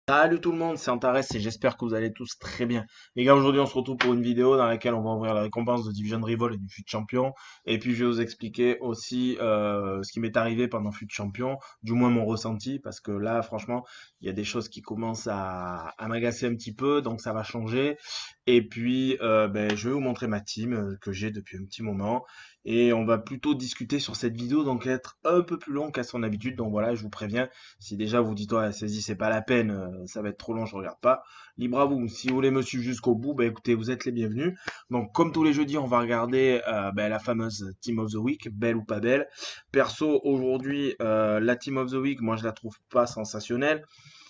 Salut tout le monde, c'est Antares et j'espère que vous allez tous très bien. Les gars, aujourd'hui on se retrouve pour une vidéo dans laquelle on va ouvrir la récompense de Division Rival et du FUT Champion. Et puis je vais vous expliquer aussi ce qui m'est arrivé pendant FUT Champion, du moins mon ressenti, parce que là franchement, il y a des choses qui commencent à m'agacer un petit peu, donc ça va changer. Et puis je vais vous montrer ma team que j'ai depuis un petit moment. Et on va plutôt discuter sur cette vidéo, donc être un peu plus long qu'à son habitude. Donc voilà, je vous préviens. Si déjà vous dites, ouais, saisie, c'est pas la peine, ça va être trop long, je regarde pas. Libre à vous. Si vous voulez me suivre jusqu'au bout, bah écoutez, vous êtes les bienvenus. Donc, comme tous les jeudis, on va regarder la fameuse Team of the Week, belle ou pas belle. Perso, aujourd'hui, la Team of the Week, moi je la trouve pas sensationnelle.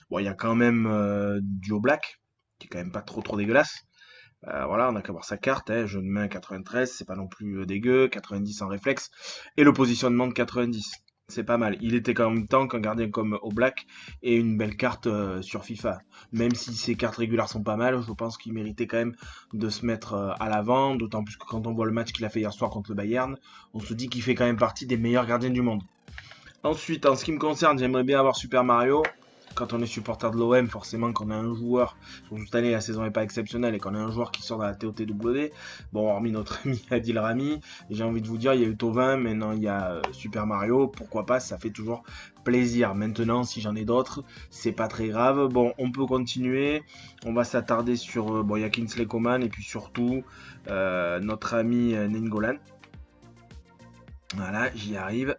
Bon, il y a quand même Duo Black, qui est quand même pas trop dégueulasse. Voilà, on a qu'à voir sa carte, hein, jeu de main 93, c'est pas non plus dégueu, 90 en réflexe, et le positionnement de 90. C'est pas mal. Il était quand même temps qu'un gardien comme Oblak ait une belle carte sur FIFA. Même si ses cartes régulières sont pas mal, je pense qu'il méritait quand même de se mettre à l'avant, d'autant plus que quand on voit le match qu'il a fait hier soir contre le Bayern, on se dit qu'il fait quand même partie des meilleurs gardiens du monde. Ensuite, en ce qui me concerne, j'aimerais bien avoir Super Mario. Quand on est supporter de l'OM, forcément, qu'on a un joueur, surtout cette année, la saison n'est pas exceptionnelle, et qu'on a un joueur qui sort dans la TOTW, bon, hormis notre ami Adil Rami, j'ai envie de vous dire, il y a eu Tovin, maintenant il y a Super Mario, pourquoi pas, ça fait toujours plaisir. Maintenant, si j'en ai d'autres, c'est pas très grave. Bon, on peut continuer, on va s'attarder sur, bon, il y a Kingsley Coman, et puis surtout, notre ami Nengolan. Voilà, j'y arrive.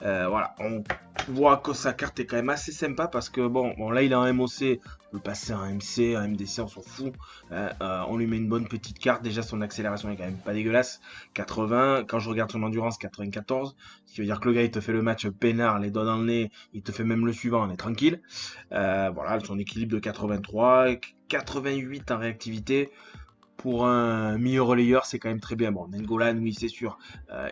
Voilà, on voit que sa carte est quand même assez sympa parce que bon là il est en MOC, on peut passer en MC, en MDC, on s'en fout. On lui met une bonne petite carte, déjà son accélération est quand même pas dégueulasse, 80, quand je regarde son endurance 94, ce qui veut dire que le gars il te fait le match peinard, les doigts dans le nez, il te fait même le suivant, on est tranquille. Voilà, son équilibre de 83, 88 en réactivité. Pour un milieu relayeur, c'est quand même très bien. Bon, Nengolan, oui, c'est sûr,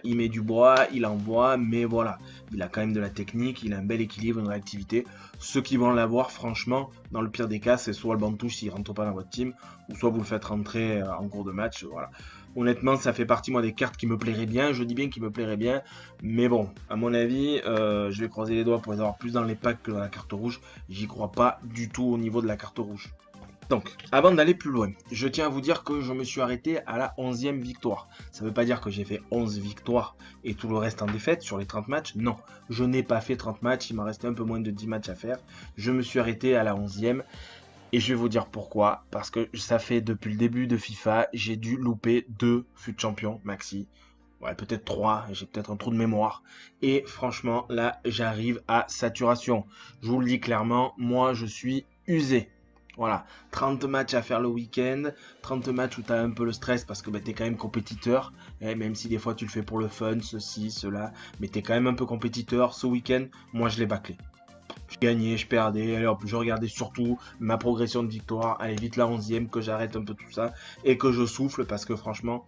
il met du bois, il envoie, mais voilà, il a quand même de la technique, il a un bel équilibre, une réactivité. Ceux qui vont l'avoir, franchement, dans le pire des cas, c'est soit le banc de touche s'il rentre pas dans votre team, ou soit vous le faites rentrer en cours de match. Voilà. Honnêtement, ça fait partie, moi, des cartes qui me plairaient bien. Je dis bien qui me plairaient bien, mais bon, à mon avis, je vais croiser les doigts pour les avoir plus dans les packs que dans la carte rouge. J'y crois pas du tout au niveau de la carte rouge. Donc, avant d'aller plus loin, je tiens à vous dire que je me suis arrêté à la 11e victoire. Ça ne veut pas dire que j'ai fait 11 victoires et tout le reste en défaite sur les 30 matchs. Non, je n'ai pas fait 30 matchs, il m'a resté un peu moins de 10 matchs à faire. Je me suis arrêté à la 11e et je vais vous dire pourquoi. Parce que ça fait depuis le début de FIFA, j'ai dû louper 2 FUT champions maxi. Ouais, peut-être 3, j'ai peut-être un trou de mémoire. Et franchement, là, j'arrive à saturation. Je vous le dis clairement, moi, je suis usé. Voilà, 30 matchs à faire le week-end, 30 matchs où tu as un peu le stress parce que tu es quand même compétiteur, même si des fois tu le fais pour le fun, ceci, cela, mais tu es quand même un peu compétiteur. Ce week-end, moi je l'ai bâclé. Je gagnais, je perdais, alors je regardais surtout ma progression de victoire, allez vite la 11e, que j'arrête un peu tout ça et que je souffle parce que franchement,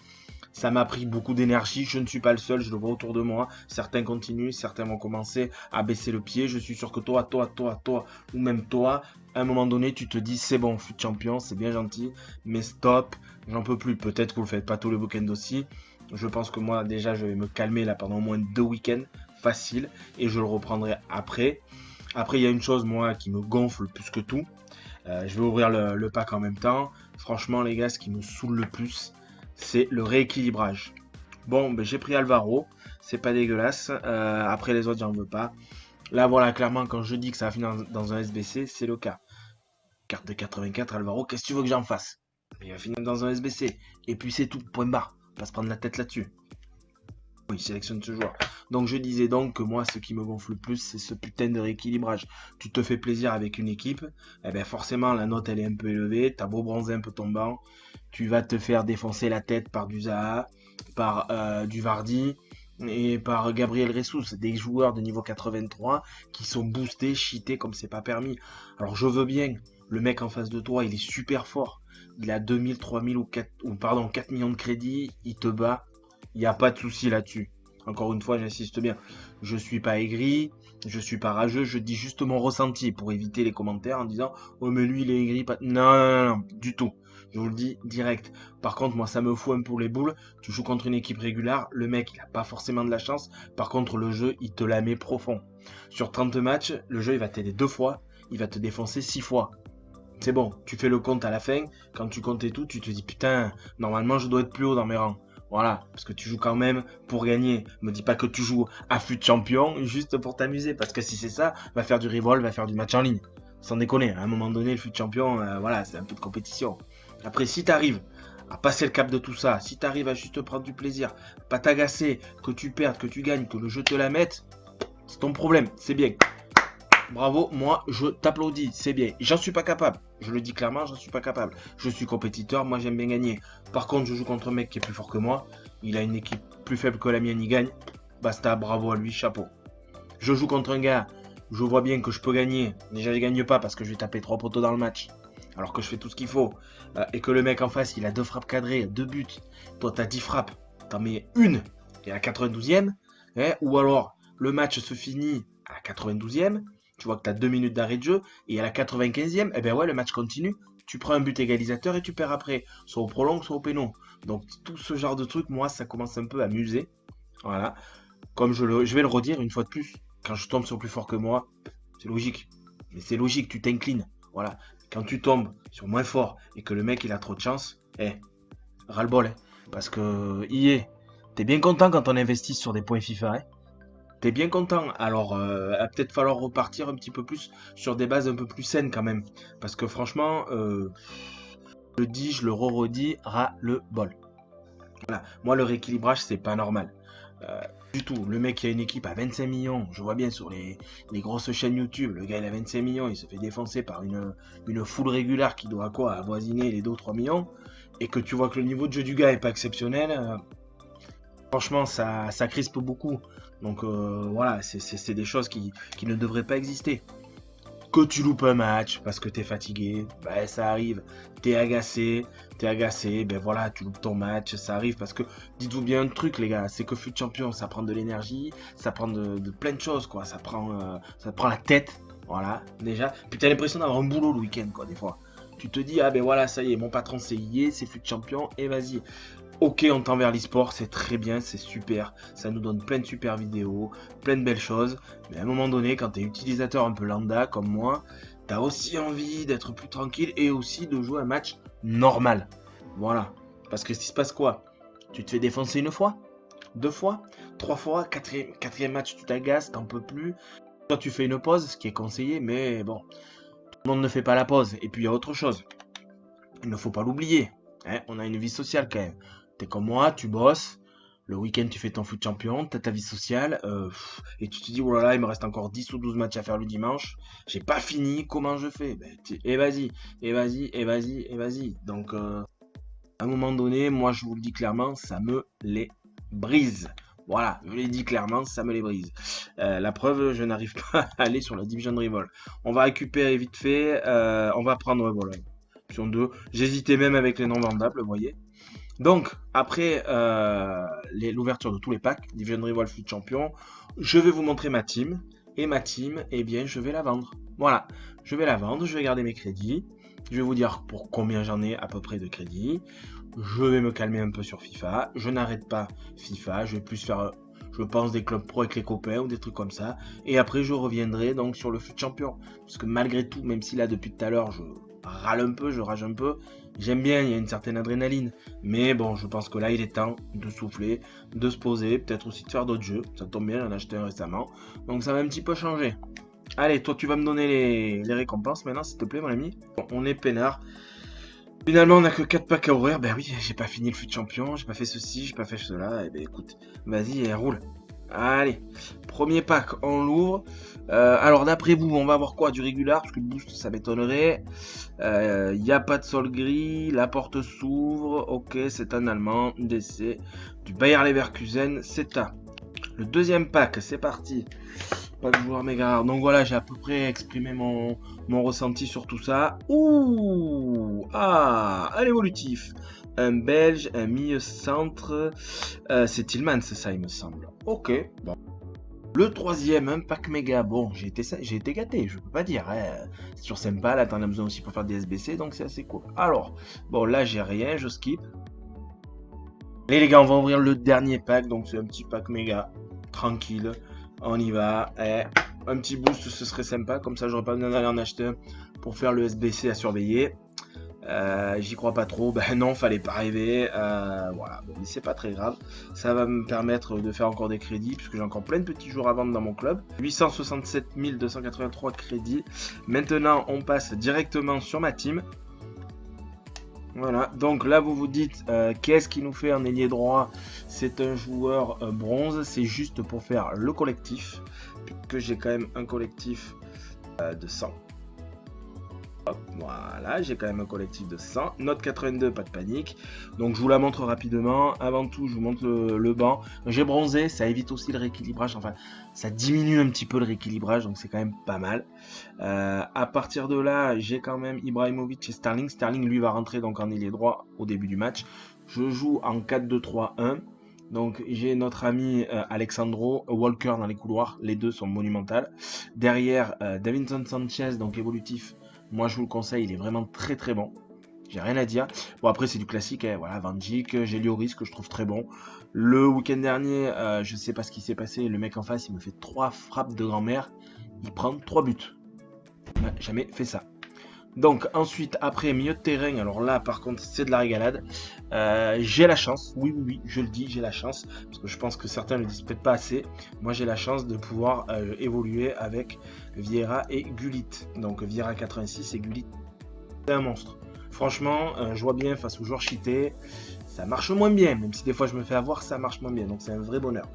ça m'a pris beaucoup d'énergie, je ne suis pas le seul, je le vois autour de moi. Certains continuent, certains vont commencer à baisser le pied. Je suis sûr que toi, ou même toi, à un moment donné, tu te dis c'est bon, FUT champion, c'est bien gentil, mais stop, j'en peux plus. Peut-être que vous le faites pas tous les week-ends aussi. Je pense que moi, déjà, je vais me calmer là pendant au moins 2 week-ends, facile, et je le reprendrai après. Après, il y a une chose, moi, qui me gonfle plus que tout. Je vais ouvrir le pack en même temps. Franchement, les gars, ce qui me saoule le plus, c'est le rééquilibrage. Bon, ben, j'ai pris Alvaro, c'est pas dégueulasse. Après les autres, j'en veux pas. Là, voilà, clairement, quand je dis que ça va finir dans un SBC, c'est le cas. Carte de 84, Alvaro, qu'est-ce que tu veux que j'en fasse? Il va finir dans un SBC. Et puis c'est tout, point barre. Pas se prendre la tête là-dessus. Il sélectionne ce joueur. Donc je disais donc que moi ce qui me gonfle le plus c'est ce putain de rééquilibrage. Tu te fais plaisir avec une équipe, et bien forcément la note elle est un peu élevée, t'as beau bronzer un peu ton banc, tu vas te faire défoncer la tête par du Zaha, par du Vardy et par Gabriel Jesus, des joueurs de niveau 83 qui sont boostés, cheatés comme c'est pas permis. Alors je veux bien, le mec en face de toi il est super fort, il a 2000, 3000 ou 4, ou pardon 4 millions de crédits, il te bat, il n'y a pas de souci là-dessus. Encore une fois, j'insiste bien. Je suis pas aigri, je suis pas rageux, je dis juste mon ressenti pour éviter les commentaires en disant oh mais lui il est aigri. Pas... Non, non, non, non, du tout. Je vous le dis direct. Par contre, moi ça me fout un peu les boules. Tu joues contre une équipe régulière, le mec il a pas forcément de la chance. Par contre, le jeu il te la met profond. Sur 30 matchs, le jeu il va t'aider 2 fois. il va te défoncer 6 fois. C'est bon, tu fais le compte à la fin, quand tu comptes et tout, tu te dis putain, normalement je dois être plus haut dans mes rangs. Voilà, parce que tu joues quand même pour gagner. Me dis pas que tu joues à FUT Champion juste pour t'amuser, parce que si c'est ça, va faire du revolve, va faire du match en ligne. Sans déconner, à un moment donné, le FUT Champion, voilà, c'est un peu de compétition. Après, si t'arrives à passer le cap de tout ça, si t'arrives à juste prendre du plaisir, pas t'agacer, que tu perdes, que tu gagnes, que le jeu te la mette, c'est ton problème, c'est bien. Bravo, moi je t'applaudis, c'est bien. J'en suis pas capable, je le dis clairement, j'en suis pas capable. Je suis compétiteur, moi j'aime bien gagner. Par contre, je joue contre un mec qui est plus fort que moi, il a une équipe plus faible que la mienne, il gagne. Basta, bravo à lui, chapeau. Je joue contre un gars, je vois bien que je peux gagner. Déjà, je gagne pas parce que je vais taper 3 poteaux dans le match, alors que je fais tout ce qu'il faut. Et que le mec en face, il a 2 frappes cadrées, 2 buts. Toi, t'as 10 frappes, t'en mets une, et à la 92e. Ou alors, le match se finit à la 92e. Tu vois que tu as 2 minutes d'arrêt de jeu, et à la 95e, eh ben ouais, le match continue. Tu prends un but égalisateur et tu perds après, soit au prolong, soit au péno. Donc tout ce genre de trucs, moi, ça commence un peu à m'user. Voilà. Comme je vais le redire une fois de plus, quand je tombe sur plus fort que moi, c'est logique. Mais c'est logique, tu t'inclines. Voilà. Quand tu tombes sur moins fort et que le mec il a trop de chance, ras-le-bol. Parce que t'es bien content quand on investit sur des points FIFA. T'es bien content, alors il va peut-être falloir repartir un petit peu plus sur des bases un peu plus saines quand même. Parce que franchement, je le dis, je le redis, ras-le-bol. Voilà. Moi le rééquilibrage c'est pas normal. Du tout, le mec qui a une équipe à 25 millions, je vois bien sur les grosses chaînes YouTube, le gars il a 25 millions, il se fait défoncer par une foule régulière qui doit avoisiner les 2 ou 3 millions, et que tu vois que le niveau de jeu du gars est pas exceptionnel, franchement ça crispe beaucoup. Donc voilà, c'est des choses qui ne devraient pas exister. Que tu loupes un match parce que t'es fatigué, ben ça arrive. T'es agacé, ben voilà, tu loupes ton match, ça arrive parce que, dites-vous bien un truc les gars, c'est que FUT Champion, ça prend de l'énergie, ça prend de plein de choses quoi, ça prend la tête, voilà, déjà. Puis t'as l'impression d'avoir un boulot le week-end quoi, des fois. Tu te dis, ah ben voilà, ça y est, mon patron c'est lié, c'est FUT Champion, et vas-y. Ok, on tend vers l'e-sport, c'est très bien, c'est super, ça nous donne plein de super vidéos, plein de belles choses, mais à un moment donné, quand tu es utilisateur un peu lambda comme moi, tu as aussi envie d'être plus tranquille et aussi de jouer un match normal. Voilà, parce que s'il se passe quoi? Tu te fais défoncer une fois, 2 fois, 3 fois, quatrième match tu t'agaces, t'en peux plus. Toi tu fais une pause, ce qui est conseillé, mais bon, tout le monde ne fait pas la pause. Et puis il y a autre chose, il ne faut pas l'oublier, on a une vie sociale quand même. T'es comme moi, tu bosses, le week-end tu fais ton FUT Champion, t'as ta vie sociale, et tu te dis, oh là là, il me reste encore 10 ou 12 matchs à faire le dimanche, j'ai pas fini, comment je fais? Et vas-y, et vas-y, et vas-y, et vas-y. Donc, à un moment donné, moi je vous le dis clairement, ça me les brise. Voilà, je l'ai dit clairement, ça me les brise. La preuve, je n'arrive pas à aller sur la Division Revolve. On va récupérer vite fait, on va prendre, voilà, option 2. J'hésitais même avec les non vendables, vous voyez. Donc, après l'ouverture de tous les packs, Division Revolve FUT Champion, je vais vous montrer ma team. Et ma team, eh bien, je vais la vendre. Voilà, je vais la vendre, je vais garder mes crédits. Je vais vous dire pour combien j'en ai à peu près de crédits. Je vais me calmer un peu sur FIFA. Je n'arrête pas FIFA, je vais plus faire, je pense, des clubs pro avec les copains ou des trucs comme ça. Et après, je reviendrai donc sur le FUT Champion. Parce que malgré tout, même si là, depuis tout à l'heure, je râle un peu, je rage un peu, j'aime bien, il y a une certaine adrénaline, mais bon, je pense que là il est temps de souffler, de se poser, peut-être aussi de faire d'autres jeux. Ça tombe bien, j'en ai acheté un récemment, donc ça va un petit peu changer. Allez, toi tu vas me donner les récompenses maintenant, s'il te plaît mon ami. Bon, on est peinard. Finalement on a que 4 packs à ouvrir. Ben oui, j'ai pas fini le FUT Champion, j'ai pas fait ceci, j'ai pas fait cela. Et ben écoute, vas-y, roule. Allez, premier pack, on l'ouvre. Alors d'après vous, on va avoir quoi? Du régular, parce que le boost ça m'étonnerait. Il n'y a pas de sol gris, la porte s'ouvre. Ok, c'est un allemand, DC. Du Bayer Leverkusen, c'est un. Le deuxième pack, c'est parti. Pas de joueur méga rare. Donc voilà, j'ai à peu près exprimé mon ressenti sur tout ça. Ouh, ah, un évolutif. Un belge, un milieu centre. C'est Tillman, c'est ça, il me semble. Ok, bon. Le troisième, un pack méga. Bon, j'ai été gâté, je peux pas dire. C'est toujours sympa, là t'en as besoin aussi pour faire des SBC, donc c'est assez cool. Alors, bon, là j'ai rien, je skip. Et les gars, on va ouvrir le dernier pack, donc c'est un petit pack méga. Tranquille, on y va. un petit boost, ce serait sympa. Comme ça, j'aurais pas besoin d'aller en acheter un pour faire le SBC à surveiller. J'y crois pas trop. Ben non, fallait pas rêver. Voilà, bon, mais c'est pas très grave. Ça va me permettre de faire encore des crédits puisque j'ai encore plein de petits jours à vendre dans mon club. 867 283 crédits. Maintenant, on passe directement sur ma team. Voilà, donc là vous vous dites qu'est-ce qu'il nous fait un ailier droit? C'est un joueur bronze, c'est juste pour faire le collectif, puisque j'ai quand même un collectif de 100. Hop, voilà, j'ai quand même un collectif de 100. Note 82, pas de panique. Donc je vous la montre rapidement. Avant tout, je vous montre le banc. J'ai bronzé, ça évite aussi le rééquilibrage. Enfin, ça diminue un petit peu le rééquilibrage, donc c'est quand même pas mal. À partir de là, j'ai quand même Ibrahimovic et Sterling. Sterling, lui, va rentrer donc en ailier droit au début du match. Je joue en 4-2-3-1. Donc j'ai notre ami Alexandro Walker dans les couloirs. Les deux sont monumentales. Derrière, Davinson Sanchez, donc évolutif. Moi, je vous le conseille, il est vraiment très très bon. J'ai rien à dire. Bon, après, c'est du classique. Hein. Voilà, Van Dijk, j'ai Lloris que je trouve très bon. Le week-end dernier, je sais pas ce qui s'est passé. Le mec en face, il me fait 3 frappes de grand-mère. Il prend 3 buts. Il n'a jamais fait ça. Donc, ensuite, après, milieu de terrain. Alors là, par contre, c'est de la régalade. J'ai la chance. Oui, je le dis, j'ai la chance. Parce que je pense que certains ne le disent peut-être pas assez. Moi, j'ai la chance de pouvoir évoluer avec Vieira et Gullit. Donc, Vieira 86 et Gullit, c'est un monstre. Franchement, je vois bien face aux joueurs cheatés. Ça marche moins bien. Même si des fois, je me fais avoir, ça marche moins bien. Donc, c'est un vrai bonheur.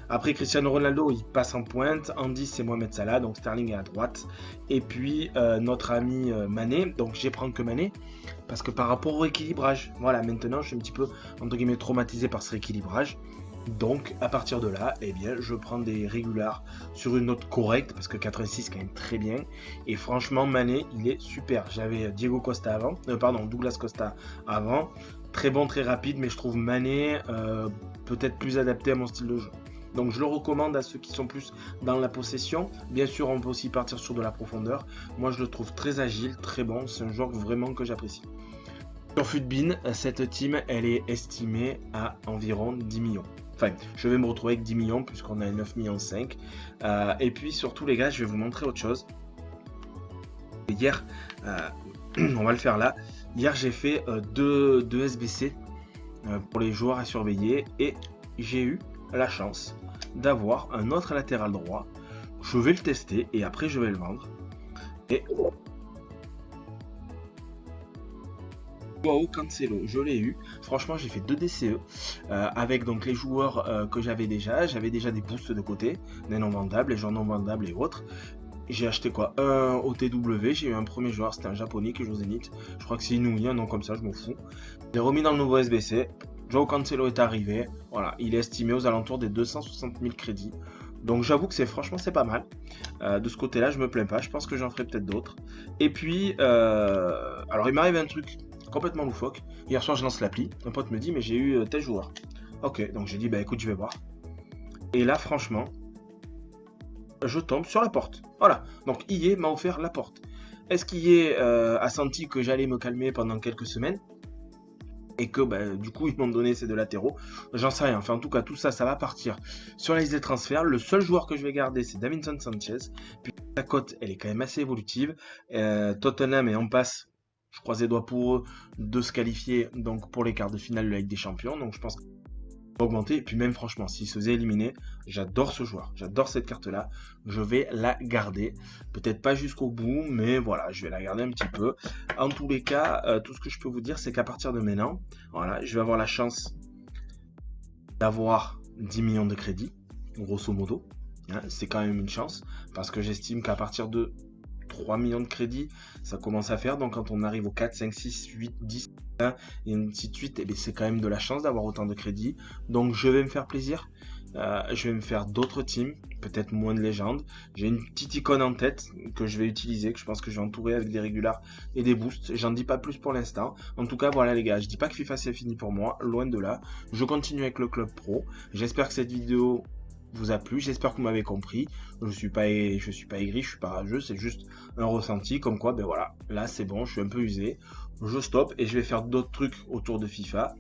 Après, Cristiano Ronaldo, il passe en pointe. En 10, c'est Mohamed Salah. Donc, Sterling est à droite. Et puis, notre ami Mané. Donc, je prends que Mané. Parce que par rapport au rééquilibrage, voilà, maintenant, je suis un petit peu, entre guillemets, traumatisé par ce rééquilibrage. Donc, à partir de là, eh bien, je prends des régulars sur une note correcte. Parce que 86, c'est quand même très bien. Et franchement, Mané, il est super. J'avais Diego Costa avant. Douglas Costa avant. Très bon, très rapide. Mais je trouve Mané peut-être plus adapté à mon style de jeu. Donc je le recommande à ceux qui sont plus dans la possession. Bien sûr, on peut aussi partir sur de la profondeur. Moi, je le trouve très agile, très bon. C'est un joueur vraiment que j'apprécie. Sur Futbin, cette team, elle est estimée à environ 10 millions. Enfin, je vais me retrouver avec 10 millions puisqu'on a 9 millions 5. Et puis surtout, les gars, je vais vous montrer autre chose. Hier, on va le faire là. Hier, j'ai fait deux SBC pour les joueurs à surveiller. Et j'ai eu la chance d'avoir un autre latéral droit. Je vais le tester et après je vais le vendre. Et Joao Cancelo, je l'ai eu. Franchement, j'ai fait 2 DCE avec donc les joueurs que j'avais déjà. J'avais déjà des boosts de côté, des non vendables, les joueurs non vendables et autres. J'ai acheté quoi? Un OTW, j'ai eu un premier joueur, c'était un japonais qui joue au Zénith. Je crois que c'est Inouï, un nom comme ça, je m'en fous. J'ai remis dans le nouveau SBC. Joao Cancelo est arrivé, voilà, il est estimé aux alentours des 260 000 crédits. Donc j'avoue que franchement c'est pas mal. De ce côté-là, je me plains pas, je pense que j'en ferai peut-être d'autres. Et puis, alors il m'arrive un truc complètement loufoque. Hier soir je lance l'appli, un pote me dit mais j'ai eu tel joueur. Ok, donc j'ai dit bah écoute je vais voir. Et là franchement, je tombe sur la porte. Voilà, donc IE m'a offert la porte. Est-ce qu'IE a senti que j'allais me calmer pendant quelques semaines? Et que bah, du coup ils m'ont donné ces 2 latéraux, j'en sais rien, enfin en tout cas tout ça, ça va partir sur la liste des transferts. Le seul joueur que je vais garder c'est Davinson Sanchez, puis la cote elle est quand même assez évolutive. Tottenham est en passe, je croise les doigts pour eux, de se qualifier donc pour les quarts de finale de la Ligue des Champions, donc je pense que augmenter. Et puis même franchement, s'il se faisait éliminer, j'adore ce joueur, j'adore cette carte là, je vais la garder, peut-être pas jusqu'au bout, mais voilà, je vais la garder un petit peu. En tous les cas, tout ce que je peux vous dire, c'est qu'à partir de maintenant, voilà, je vais avoir la chance d'avoir 10 millions de crédits, grosso modo, hein, c'est quand même une chance, parce que j'estime qu'à partir de 3 millions de crédits, ça commence à faire. Donc quand on arrive aux 4, 5, 6, 8, 10 et ainsi de suite, et c'est quand même de la chance d'avoir autant de crédits. Donc je vais me faire plaisir. Je vais me faire d'autres teams, peut-être moins de légendes. J'ai une petite icône en tête que je vais utiliser, que je pense que je vais entourer avec des régulars et des boosts. J'en dis pas plus pour l'instant. En tout cas, voilà les gars, je dis pas que FIFA c'est fini pour moi, loin de là. Je continue avec le club pro. J'espère que cette vidéo vous a plu, j'espère que vous m'avez compris. Je suis pas aigri, je suis pas rageux, c'est juste un ressenti comme quoi, ben voilà, là c'est bon, je suis un peu usé, je stoppe et je vais faire d'autres trucs autour de FIFA.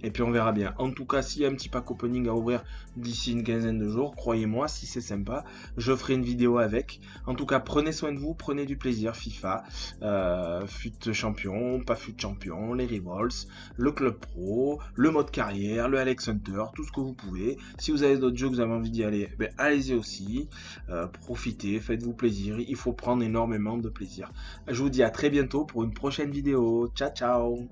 Et puis on verra bien. En tout cas, s'il y a un petit pack opening à ouvrir d'ici une quinzaine de jours, croyez-moi, si c'est sympa, je ferai une vidéo avec. En tout cas, prenez soin de vous, prenez du plaisir. FIFA, FUT champion, pas FUT champion, les Revolts, le club pro, le mode carrière, le Alex Hunter, tout ce que vous pouvez. Si vous avez d'autres jeux que vous avez envie d'y aller, ben, allez-y aussi. Profitez, faites-vous plaisir. Il faut prendre énormément de plaisir. Je vous dis à très bientôt pour une prochaine vidéo. Ciao, ciao!